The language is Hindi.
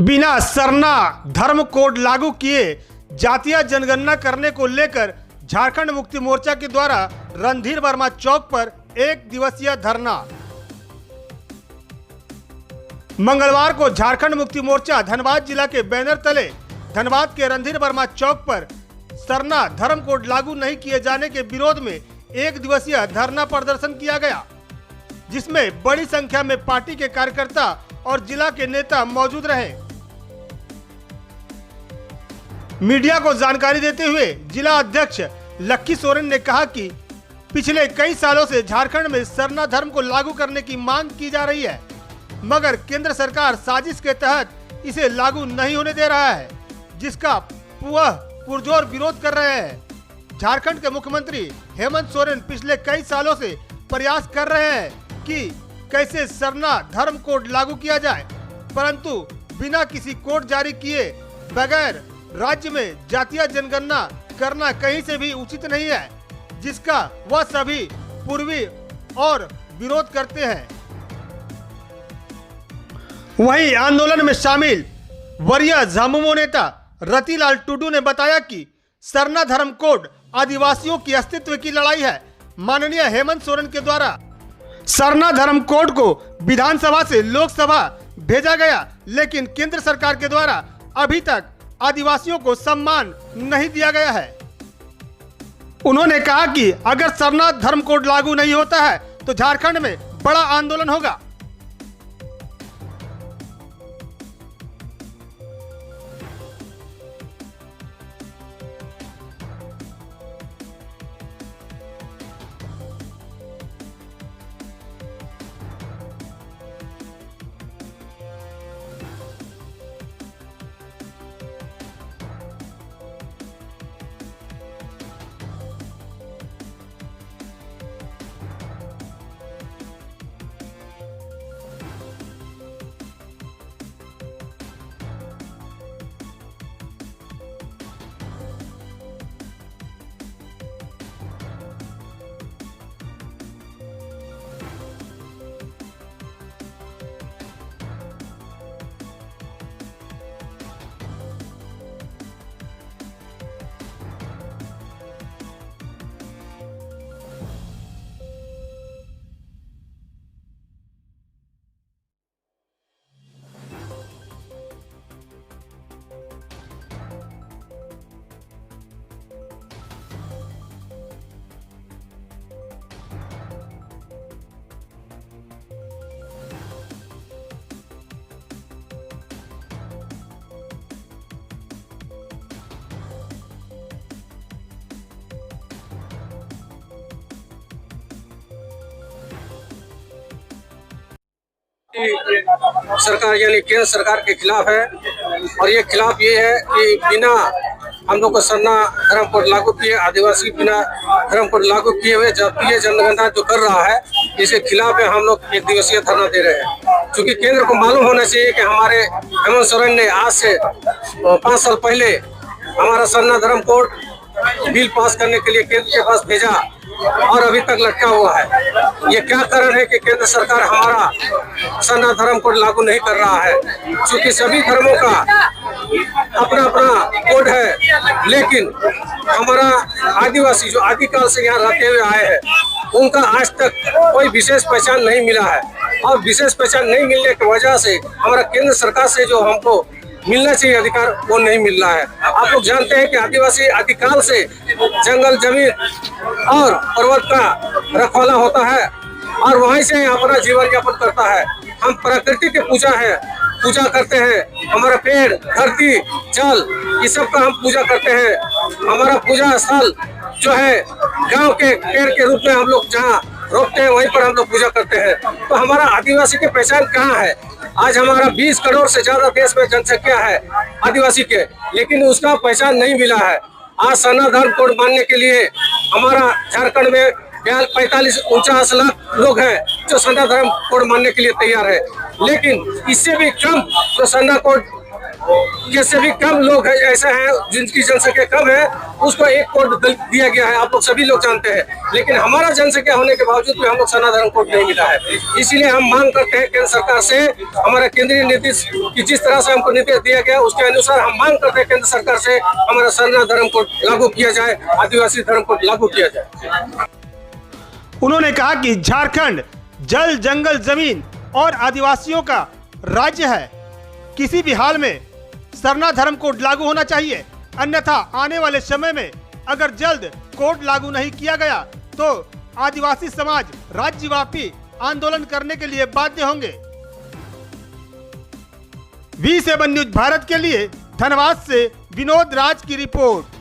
बिना सरना धर्म कोड लागू किए जातीय जनगणना करने को लेकर झारखंड मुक्ति मोर्चा के द्वारा रणधीर वर्मा चौक पर एक दिवसीय धरना। मंगलवार को झारखंड मुक्ति मोर्चा धनबाद जिला के बैनर तले धनबाद के रणधीर वर्मा चौक पर सरना धर्म कोड लागू नहीं किए जाने के विरोध में एक दिवसीय धरना प्रदर्शन किया गया, जिसमें बड़ी संख्या में पार्टी के कार्यकर्ता और जिला के नेता मौजूद रहे। मीडिया को जानकारी देते हुए जिला अध्यक्ष लक्की सोरेन ने कहा कि पिछले कई सालों से झारखंड में सरना धर्म को लागू करने की मांग की जा रही है, मगर केंद्र सरकार साजिश के तहत इसे लागू नहीं होने दे रहा है, जिसका वह पुरजोर विरोध कर रहे हैं। झारखंड के मुख्यमंत्री हेमंत सोरेन पिछले कई सालों से प्रयास कर रहे हैं कि कैसे सरना धर्म कोड लागू किया जाए, परंतु बिना किसी कोड जारी किए बगैर राज्य में जातीय जनगणना करना कहीं से भी उचित नहीं है, जिसका वह सभी पूर्वी और विरोध करते हैं। वहीं आंदोलन में शामिल वरीय झामुमो नेता रतिलाल टुडू ने बताया कि सरना धर्म कोड आदिवासियों की अस्तित्व की लड़ाई है। माननीय हेमंत सोरेन के द्वारा सरना धर्म कोड को विधानसभा से लोकसभा भेजा गया, लेकिन केंद्र सरकार के द्वारा अभी तक आदिवासियों को सम्मान नहीं दिया गया है। उन्होंने कहा कि अगर सरना धर्म कोड लागू नहीं होता है तो झारखंड में बड़ा आंदोलन होगा। सरकार यानी केंद्र सरकार के खिलाफ है, और ये खिलाफ ये है कि बिना हम लोग को सरना धर्म कोड लागू किए, आदिवासी बिना धर्म कोड लागू किए हुए जातीय जनगणना जो कर रहा है, इसके खिलाफ में हम लोग एक दिवसीय धरना दे रहे हैं। क्योंकि केंद्र को मालूम होना चाहिए कि हमारे हेमंत सोरेन ने आज से 5 साल पहले हमारा सरना धर्म कोड बिल पास करने के लिए केंद्र के पास भेजा और अभी तक लटका हुआ है। ये क्या कारण है कि केंद्र सरकार हमारा सरना धर्म कोड लागू नहीं कर रहा है? क्योंकि सभी धर्मों का अपना अपना कोड है, लेकिन हमारा आदिवासी जो आदिकाल से यहाँ रहते हुए आए हैं, उनका आज तक कोई विशेष पहचान नहीं मिला है, और विशेष पहचान नहीं मिलने की वजह से हमारा केंद्र सरकार से जो हमको मिलना चाहिए अधिकार, वो नहीं मिल रहा है। आप लोग जानते हैं कि आदिवासी आदिकाल से जंगल जमीन और पर्वत का रखवाला होता है, और वहीं से अपना जीवन यापन करता है। हम प्रकृति की पूजा करते हैं। हमारा पेड़, धरती, जल, ये सब का हम पूजा करते हैं। हमारा पूजा स्थल जो है गांव के पेड़ के रूप में हम लोग जहाँ रोकते हैं, वहीं पर हम लोग पूजा करते हैं। तो हमारा आदिवासी की पहचान कहाँ है? आज हमारा 20 करोड़ से ज्यादा देश में जनसंख्या है आदिवासी के, लेकिन उसका पहचान नहीं मिला है। आज सरना धर्म कोड मानने के लिए हमारा झारखंड में 45-49 लाख लोग हैं जो सरना धर्म कोड मानने के लिए तैयार है, लेकिन इससे भी कम जो सरना कोड के से भी कम लोग है ऐसे हैं जिनकी जनसंख्या कम है, उसको एक कोड दिया गया है, आप लोग सभी लोग जानते हैं। लेकिन हमारा जनसंख्या होने के बावजूद भी हम लोग सरना धर्म कोड नहीं मिला है। इसीलिए हम मांग करते हैं केंद्र सरकार से, हमारा केंद्रीय नीति की जिस तरह से हमको निर्देश दिया गया उसके अनुसार हम मांग करते हैं केंद्र सरकार से हमारा सरना धर्म कोड लागू किया जाए, आदिवासी धर्म कोड लागू किया जाए। उन्होंने कहा कि झारखंड जल, जंगल, जमीन और आदिवासियों का राज्य है। किसी भी हाल में सरना धर्म कोड लागू होना चाहिए, अन्यथा आने वाले समय में अगर जल्द कोड लागू नहीं किया गया तो आदिवासी समाज राज्यव्यापी आंदोलन करने के लिए बाध्य होंगे। V7 न्यूज भारत के लिए धनबाद से विनोद राज की रिपोर्ट।